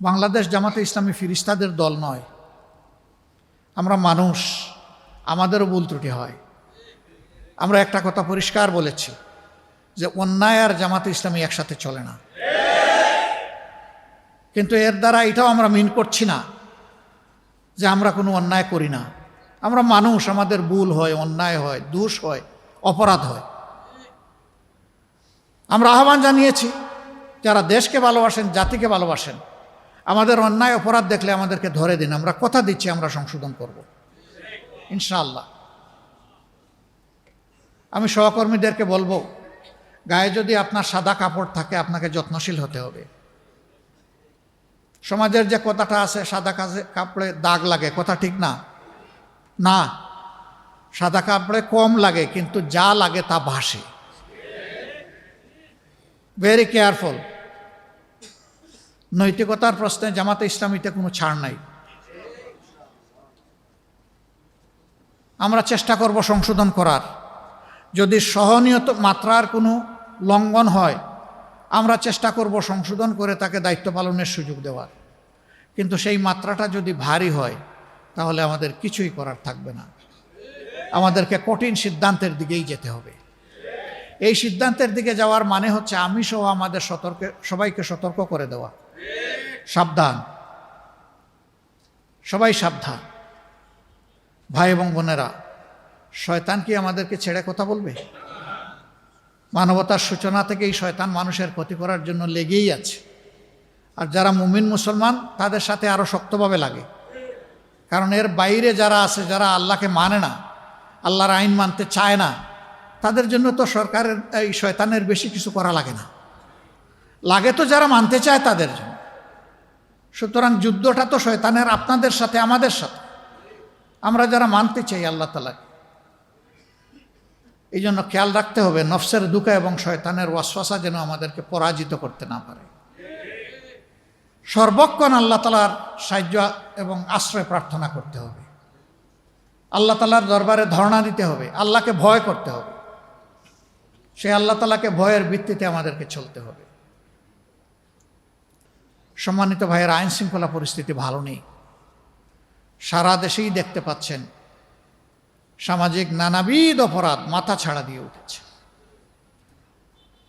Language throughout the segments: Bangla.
বাংলাদেশ জামাতে ইসলামী ফিরিস্তাদের দল নয়, আমরা মানুষ, আমাদেরও ভুল ত্রুটি হয়। আমরা একটা কথা পরিষ্কার বলেছি যে অন্যায় আর জামাতে ইসলামী একসাথে চলে না, কিন্তু এর দ্বারা এটাও আমরা মিন করছি না যে আমরা কোনো অন্যায় করি না। আমরা মানুষ, আমাদের ভুল হয়, অন্যায় হয়, দোষ হয়, অপরাধ হয়। আমরা আহ্বান জানিয়েছি যারা দেশকে ভালোবাসেন, জাতিকে ভালোবাসেন, আমাদের অন্যায় অপরাধ দেখলে আমাদেরকে ধরে দিন। আমরা কথা দিচ্ছি আমরা সংশোধন করব ইনশাআল্লাহ। আমি সহকর্মীদেরকে বলবো, গায়ে যদি আপনার সাদা কাপড় থাকে আপনাকে যত্নশীল হতে হবে। সমাজের যে কথাটা আছে সাদা কাপড়ে দাগ লাগে, কথা ঠিক না? না, সাদা কাপড়ে কম লাগে কিন্তু যা লাগে তা ভাসে। Very careful. নৈতিকতার প্রশ্নে জামাতে ইসলামীতে কোনো ছাড় নাই। আমরা চেষ্টা করব সংশোধন করার। যদি সহনীয় মাত্রার কোনো লঙ্ঘন হয় আমরা চেষ্টা করব সংশোধন করে তাকে দায়িত্ব পালনের সুযোগ দেওয়ার। কিন্তু সেই মাত্রাটা যদি ভারী হয় তাহলে আমাদের কিছুই করার থাকবে না। আমাদেরকে কঠিন সিদ্ধান্তের দিকেই যেতে হবে। এই সিদ্ধান্তের দিকে যাওয়ার মানে হচ্ছে আমি সহ আমাদের সবাইকে সতর্ক করে দেওয়া, সাবধান, সবাই সাবধান। ভাই এবং বোনেরা, শয়তান কি আমাদেরকে ছেড়ে কথা বলবে? মানবতার সূচনা থেকেই শয়তান মানুষের ক্ষতি করার জন্য লেগেই আছে। আর যারা মুমিন মুসলমান তাদের সাথে আরও শক্তভাবে লাগে, কারণ এর বাইরে যারা আছে, যারা আল্লাহকে মানে না, আল্লাহর আইন মানতে চায় না, তাদের জন্য তো সরকারের এই শয়তানের বেশি কিছু করা লাগে না, লাগে তো যারা মানতে চায় তাদের জন্য। সুতরাং যুদ্ধটা তো শয়তানের আপনাদের সাথে, আমাদের সাথে, আমরা যারা মানতে চাই আল্লাহ তাআলাকে। এই জন্য খেয়াল রাখতে হবে নফসের দুঃখ এবং শয়তানের ওয়াসওয়াসা যেন আমাদেরকে পরাজিত করতে না পারে। সর্বক্ষণ আল্লাহ তাআলার সাহায্য এবং আশ্রয় প্রার্থনা করতে হবে, আল্লাহ তাআলার দরবারে ধর্ণা দিতে হবে, আল্লাহকে ভয় করতে হবে। সেই আল্লাহ তাআলাকে ভয়ের ভিত্তিতে আমাদেরকে চলতে হবে। সম্মানিত ভাইয়ের, আইন শৃঙ্খলা পরিস্থিতি ভালো নেই। সারা দেশেই দেখতে পাচ্ছেন সামাজিক নানাবিধ অপরাধ মাথা ছাড়া দিয়ে উঠেছে।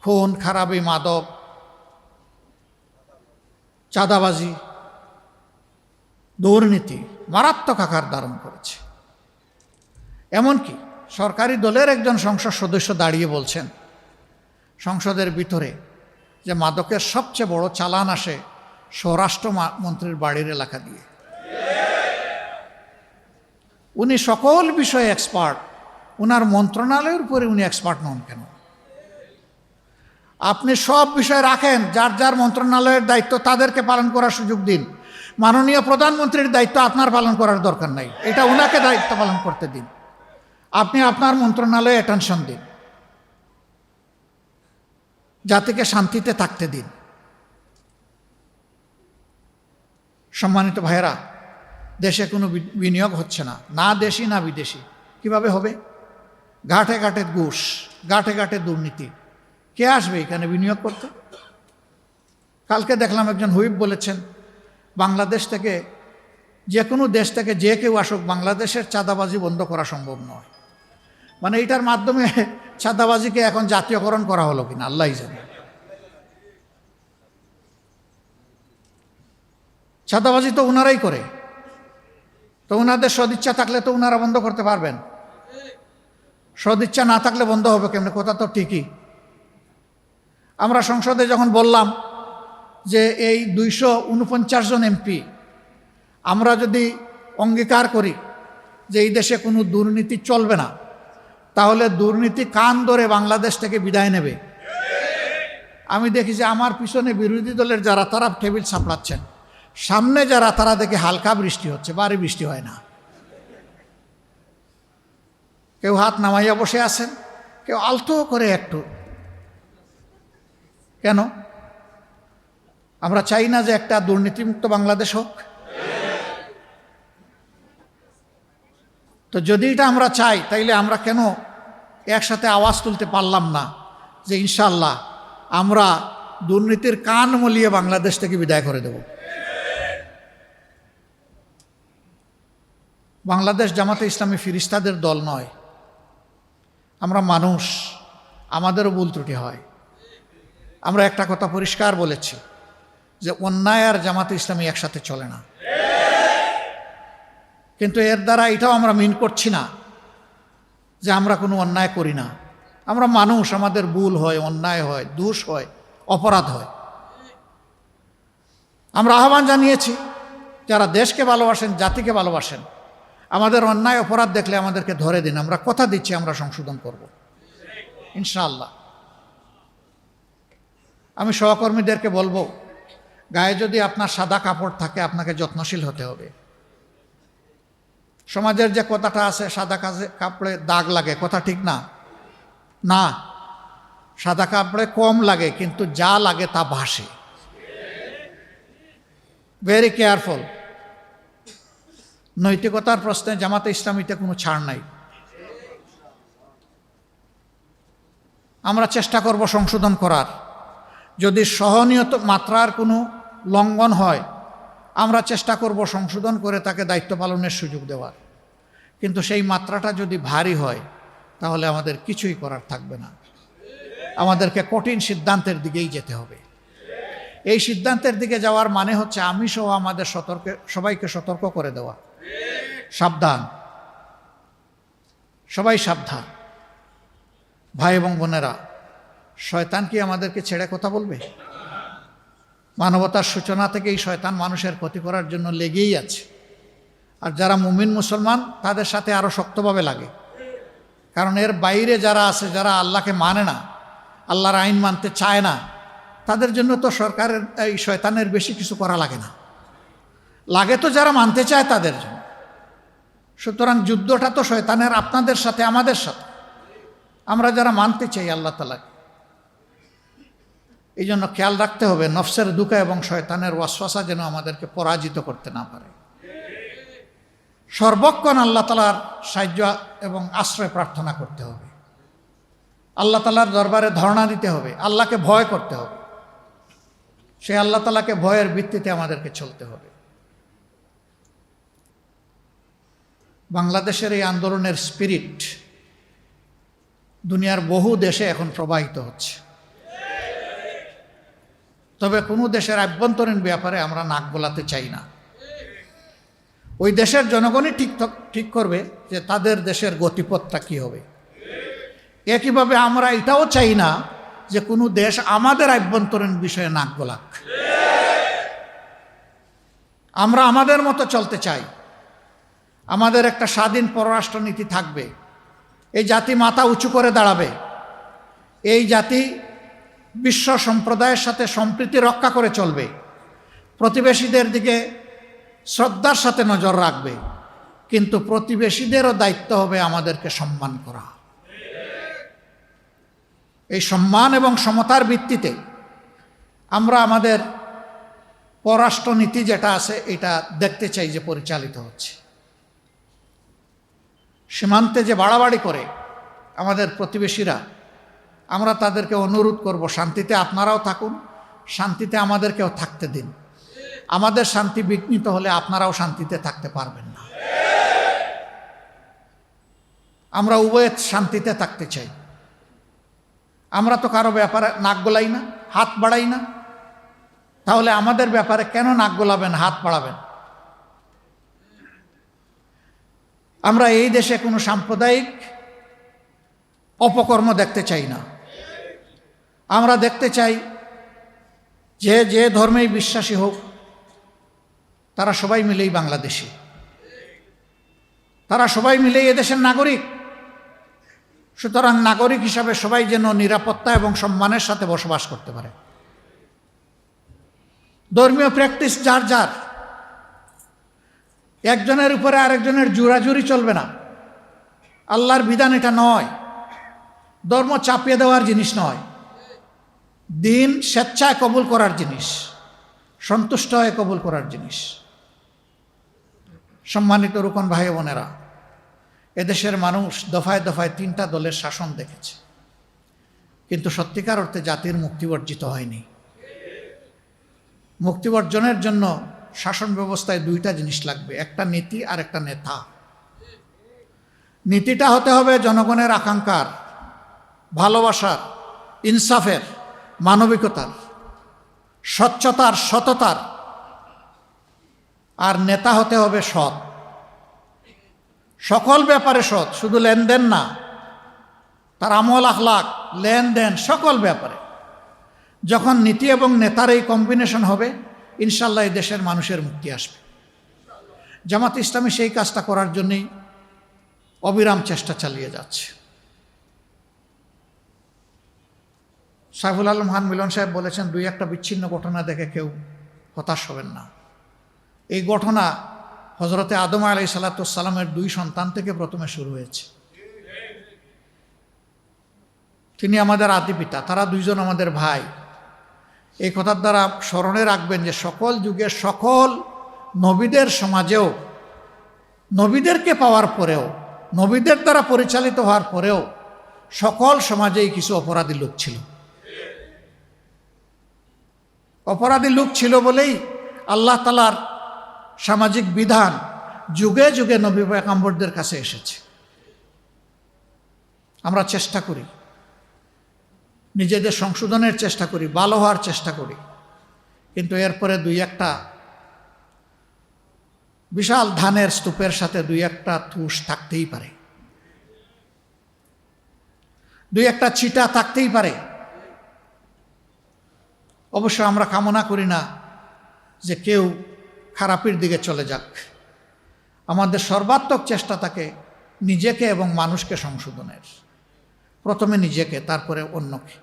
খুন খারাপি, মাদক, চাঁদাবাজি, দুর্নীতি মারাত্মক আকার ধারণ করেছে। এমনকি সরকারি দলের একজন সংসদ সদস্য দাঁড়িয়ে বলছেন সংসদের ভিতরে যে মাদকের সবচেয়ে বড় চালান আসে স্বরাষ্ট্র মন্ত্রীর বাড়ির এলাকা দিয়ে। উনি সকল বিষয়ে এক্সপার্ট, উনার মন্ত্রণালয়ের উপরে উনি এক্সপার্ট নন কেন? আপনি সব বিষয় রাখেন, যার যার মন্ত্রণালয়ের দায়িত্ব তাদেরকে পালন করার সুযোগ দিন। মাননীয় প্রধানমন্ত্রীর দায়িত্ব আপনার পালন করার দরকার নাই, এটা ওনাকে দায়িত্ব পালন করতে দিন। আপনি আপনার মন্ত্রণালয়ে অ্যাটেনশন দিন, জাতিকে শান্তিতে থাকতে দিন। সম্মানিত ভাইয়েরা, দেশে কোনো বিনিয়োগ হচ্ছে না, না দেশি না বিদেশি। কিভাবে হবে? ঘাটে ঘাটে ঘুষ, ঘাটে ঘাটে দুর্নীতি। কে আসবে এখানে বিনিয়োগ করতে? কালকে দেখলাম একজন হুইপ বলেছেন বাংলাদেশ থেকে, যে কোনো দেশ থেকে যে কেউ আসুক, বাংলাদেশের চাঁদাবাজি বন্ধ করা সম্ভব নয়। মানে এটার মাধ্যমে চাঁদাবাজিকে এখন জাতীয়করণ করা হলো কিনা আল্লাহই জানে। চাঁদাবাজি তো ওনারাই করে, তো ওনাদের সদিচ্ছা থাকলে তো ওনারা বন্ধ করতে পারবেন। সদিচ্ছা না থাকলে বন্ধ হবে কেমনে? কথা তো ঠিকই। আমরা সংসদে যখন বললাম যে এই 249 জন এমপি আমরা যদি অঙ্গীকার করি যে এই দেশে কোনো দুর্নীতি চলবে না, তাহলে দুর্নীতি কান ধরে বাংলাদেশ থেকে বিদায় নেবে। আমি দেখি যে আমার পিছনে বিরোধী দলের যারা, তারা টেবিল সাপড়াচ্ছেন, সামনে যারা, তারা দেখে হালকা বৃষ্টি হচ্ছে, ভারী বৃষ্টি হয় না। কেউ হাত নামাইয়া বসে আছেন, কেউ আলতো করে একটু। কেন? আমরা চাই না যে একটা দুর্নীতিমুক্ত বাংলাদেশ হোক? তো যদি এটা আমরা চাই, তাইলে আমরা কেন একসাথে আওয়াজ তুলতে পারলাম না যে ইনশাআল্লাহ আমরা দুর্নীতির কান মলিয়ে বাংলাদেশ থেকে বিদায় করে দেব? বাংলাদেশ জামাতে ইসলামী ফিরিস্তাদের দল নয়। আমরা মানুষ, আমাদেরও ভুল ত্রুটি হয়। আমরা একটা কথা পরিষ্কার বলেছি যে অন্যায় আর জামাতে ইসলামী একসাথে চলে না, কিন্তু এর দ্বারা এটাও আমরা মিন করছি না যে আমরা কোনো অন্যায় করি না। আমরা মানুষ, আমাদের ভুল হয়, অন্যায় হয়, দোষ হয়, অপরাধ হয়। আমরা আহ্বান জানিয়েছি যারা দেশকে ভালোবাসেন, জাতিকে ভালোবাসেন, আমাদের অন্যায় অপরাধ দেখলে আমাদেরকে ধরে দিন। আমরা কথা দিচ্ছি আমরা সংশোধন করব ইনশাআল্লাহ। আমি সহকর্মীদেরকে বলবো, গায়ে যদি আপনার সাদা কাপড় থাকে আপনাকে যত্নশীল হতে হবে। সমাজের যে কথাটা আছে সাদা কাপড়ে দাগ লাগে, কথা ঠিক না? না, সাদা কাপড়ে কম লাগে কিন্তু যা লাগে তা ভাসে। Very careful. নৈতিকতার প্রশ্নে জামাতে ইসলামীতে কোনো ছাড় নাই। আমরা চেষ্টা করব সংশোধন করার। যদি সহনীয় মাত্রার কোনো লঙ্ঘন হয় আমরা চেষ্টা করব সংশোধন করে তাকে দায়িত্ব পালনের সুযোগ দেওয়ার। কিন্তু সেই মাত্রাটা যদি ভারী হয় তাহলে আমাদের কিছুই করার থাকবে না। আমাদেরকে কঠিন সিদ্ধান্তের দিকেই যেতে হবে। এই সিদ্ধান্তের দিকে যাওয়ার মানে হচ্ছে আমি সহ আমাদের সবাইকে সতর্ক করে দেওয়া, সাবধান, সবাই সাবধান। ভাই এবং বোনেরা, শয়তান কি আমাদেরকে ছেড়ে কথা বলবে? মানবতার সূচনা থেকে এই শয়তান মানুষের ক্ষতি করার জন্য লেগেই আছে। আর যারা মুমিন মুসলমান তাদের সাথে আরো শক্তভাবে লাগে, কারণ এর বাইরে যারা আছে, যারা আল্লাহকে মানে না, আল্লাহর আইন মানতে চায় না, তাদের জন্য তো সরকারের এই শয়তানের বেশি কিছু করা লাগে না, লাগে তো যারা মানতে চায় তাদের জন্য। সুতরাং যুদ্ধটা তো শয়তানের আপনাদের সাথে, আমাদের সাথে, আমরা যারা মানতে চাই আল্লাহ তাআলাকে। এই জন্য খেয়াল রাখতে হবে নফসের দুঃখা এবং শয়তানের ওয়াসওয়াসা যেন আমাদেরকে পরাজিত করতে না পারে। সর্বক্ষণ আল্লাহ তাআলার সাহায্য এবং আশ্রয় প্রার্থনা করতে হবে, আল্লাহ তাআলার দরবারে ধর্ণা দিতে হবে, আল্লাহকে ভয় করতে হবে। সেই আল্লাহ তাআলাকে ভয়ের ভিত্তিতে আমাদেরকে চলতে হবে। বাংলাদেশের এই আন্দোলনের স্পিরিট দুনিয়ার বহু দেশে এখন প্রবাহিত হচ্ছে। তবে কোনো দেশের আভ্যন্তরীণ ব্যাপারে আমরা নাক গলাতে চাই না। ওই দেশের জনগণই ঠিক করবে যে তাদের দেশের গতিপথটা কী হবে। একইভাবে আমরা এটাও চাই না যে কোনো দেশ আমাদের আভ্যন্তরীণ বিষয়ে নাক গলাক। আমরা আমাদের মতো চলতে চাই। আমাদের একটা স্বাধীন পররাষ্ট্রনীতি থাকবে। এই জাতি মাথা উঁচু করে দাঁড়াবে। এই জাতি বিশ্ব সম্প্রদায়ের সাথে সম্প্রীতি রক্ষা করে চলবে। প্রতিবেশীদের দিকে শ্রদ্ধার সাথে নজর রাখবে, কিন্তু প্রতিবেশীদেরও দায়িত্ব হবে আমাদেরকে সম্মান করা। এই সম্মান এবং সমতার ভিত্তিতে আমরা আমাদের পররাষ্ট্রনীতি যেটা আছে এটা দেখতে চাই যে পরিচালিত হচ্ছে। সীমান্তে যে বাড়াবাড়ি করে আমাদের প্রতিবেশীরা, আমরা তাদেরকে অনুরোধ করব শান্তিতে আপনারাও থাকুন, শান্তিতে আমাদেরকেও থাকতে দিন। আমাদের শান্তি বিঘ্নিত হলে আপনারাও শান্তিতে থাকতে পারবেন না। আমরা উভয়ে শান্তিতে থাকতে চাই। আমরা তো কারো ব্যাপারে নাক গলাই না, হাত বাড়াই না, তাহলে আমাদের ব্যাপারে কেন নাক গলাবেন, হাত বাড়াবেন? আমরা এই দেশে কোনো সাম্প্রদায়িক অপকর্ম দেখতে চাই না। আমরা দেখতে চাই যে যে ধর্মেই বিশ্বাসী হোক তারা সবাই মিলেই বাংলাদেশী, তারা সবাই মিলেই এদেশের নাগরিক। সুতরাং নাগরিক হিসাবে সবাই যেন নিরাপত্তা এবং সম্মানের সাথে বসবাস করতে পারে। ধর্মীয় প্র্যাকটিস যার যার, একজনের উপরে আরেকজনের জোরাজুরি চলবে না। আল্লাহর বিধান এটা নয়। ধর্ম চাপিয়ে দেওয়ার জিনিস নয়। দিন স্বেচ্ছায় কবুল করার জিনিস, সন্তুষ্ট হয়ে কবুল করার জিনিস। সম্মানিত রুকন ভাই বোনেরা, এদেশের মানুষ দফায় দফায় 3টা দলের শাসন দেখেছে, কিন্তু সত্যিকার অর্থে জাতির মুক্তি অর্জিত হয়নি। মুক্তি অর্জনের জন্য শাসন ব্যবস্থায় 2টা জিনিস লাগবে, একটা নীতি আর একটা নেতা। নীতিটা হতে হবে জনগণের আকাঙ্ক্ষার, ভালোবাসার, ইনসাফের, মানবিকতার, স্বচ্ছতার, সততার। আর নেতা হতে হবে সৎ, সকল ব্যাপারে সৎ, শুধু লেনদেন না, তার আমল আখলাক, লেনদেন, সকল ব্যাপারে। যখন নীতি এবং নেতার এই কম্বিনেশন হবে, ইনশাল্লাহ এই দেশের মানুষের মুক্তি আসবে। জামাত ইসলামী সেই কাজটা করার জন্যই অবিরাম চেষ্টা চালিয়ে যাচ্ছে। সাইফুল আলম খান মিলন সাহেব বলেছেন, দুই একটা বিচ্ছিন্ন ঘটনা দেখে কেউ হতাশ হবেন না। এই ঘটনা হজরতে আদম আলাইহিসসালামের দুই সন্তান থেকে প্রথমে শুরু হয়েছে। তিনি আমাদের আদি পিতা, তারা দুইজন আমাদের ভাই। এই কথার দ্বারা স্মরণে রাখবেন যে সকল যুগের সকল নবীদের সমাজেও, নবীদেরকে পাওয়ার পরেও, নবীদের দ্বারা পরিচালিত হওয়ার পরেও সকল সমাজেই কিছু অপরাধী লোক ছিল। অপরাধী লোক ছিল বলেই আল্লাহ তাআলার সামাজিক বিধান যুগে যুগে নবী পয়গম্বরদের কাছে এসেছে। আমরা চেষ্টা করি, নিজেদের সংশোধনের চেষ্টা করি, ভালো হওয়ার চেষ্টা করি, কিন্তু এরপরে দুই একটা বিশাল ধানের স্তূপের সাথে দুই একটা তুষ থাকতেই পারে, দুই একটা ছিটা থাকতেই পারে। অবশ্য আমরা কামনা করি না যে কেউ খারাপের দিকে চলে যাক। আমাদের সর্বাত্মক চেষ্টা থাকে নিজেকে এবং মানুষকে সংশোধনের, প্রথমে নিজেকে, তারপরে অন্যকে।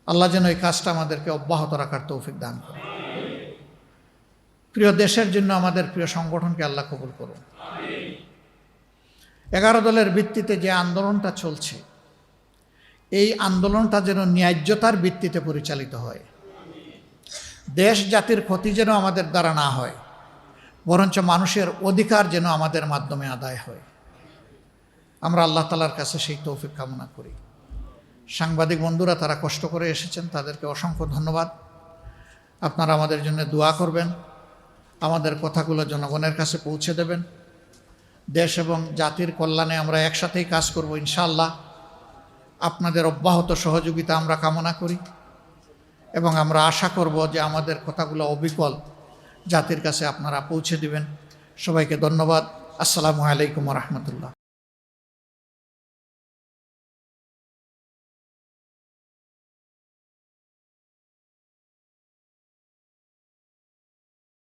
আল্লাহ যেন এই কাজটা আমাদেরকে অব্যাহত রাখার তৌফিক দান করে। প্রিয় দেশের জন্য আমাদের প্রিয় সংগঠনকে আল্লাহ কবুল করুন। 11 দলের ভিত্তিতে যে আন্দোলনটা চলছে, এই আন্দোলনটা যেন ন্যায্যতার ভিত্তিতে পরিচালিত হয়। দেশ জাতির ক্ষতি যেন আমাদের দ্বারা না হয়, বরঞ্চ মানুষের অধিকার যেন আমাদের মাধ্যমে আদায় হয়। আমরা আল্লাহ তাআলার কাছে সেই তৌফিক কামনা করি। সাংবাদিক বন্ধুরা, তারা কষ্ট করে এসেছেন, তাদেরকে অসংখ্য ধন্যবাদ। আপনারা আমাদের জন্য দোয়া করবেন, আমাদের কথাগুলো জনগণের কাছে পৌঁছে দেবেন। দেশ এবং জাতির কল্যাণে আমরা একসাথেই কাজ করব ইনশাআল্লাহ। আপনাদের অব্যাহত সহযোগিতা আমরা কামনা করি এবং আমরা আশা করব যে আমাদের কথাগুলো অবিকল জাতির কাছে আপনারা পৌঁছে দিবেন। সবাইকে ধন্যবাদ। আসসালামু আলাইকুম ওয়া রাহমাতুল্লাহ।